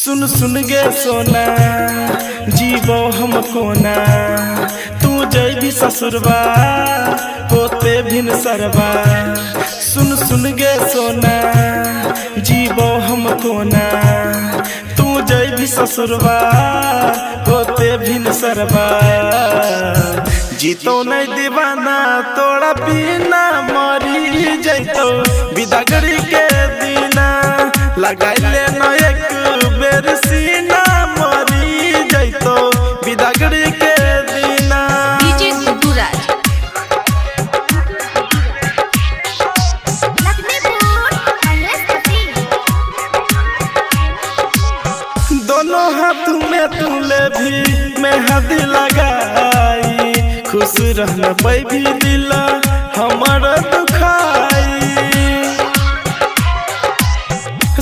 सुन सुन गे सोना जीवो हमको ना तू जय भी ससुरबा होते भिन सरबा। सुन सुन गे सोना जीवो हमको ना तू जय भी ससुरबा होते भिन सरबा। जीतो नहीं दीवाना तोड़ा बिना मरी जैतो बिदागड़ी के दीना लगाइले न एक बेर सीना मरी जैतो बिदागड़ी के दीना। डीजे गुडुराज दोनों हाथ में तुले भी मैं हदी लगाई खुश रहना पै भी दिल हमारा दुखाई।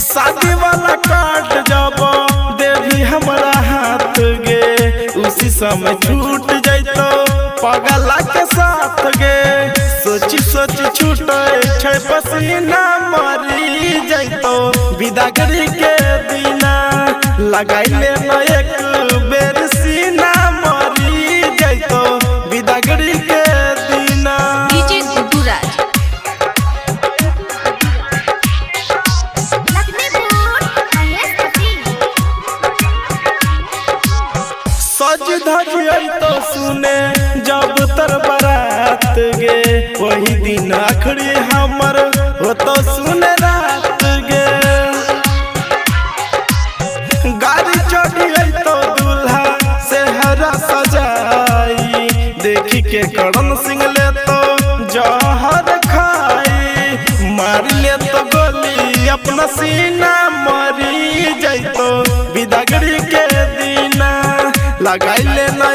शादी वाला कार्ड जब देवी हमारा हाथ गे उसी समय छूट जैतो पगला के साथ गे। सोची सोची छूटे पसीना मरी जैतो बिदागड़ी के दीना लगाइले न एक बेर सीना मरी जैतो बिदागड़ी के दीना। डीजे गुडुराज सज धज तो सुने जब तर बारात गे वही दिन आखिरी हमर हो तो सुने रात गे। गाड़ी चढ़ी तो दूल्हा से हरा सजाई देखी के करण सिंह ले तो जहर खाई मार ले तो गोली अपना सीना मरी जैतो बिदागड़ी के दीना लगाइले न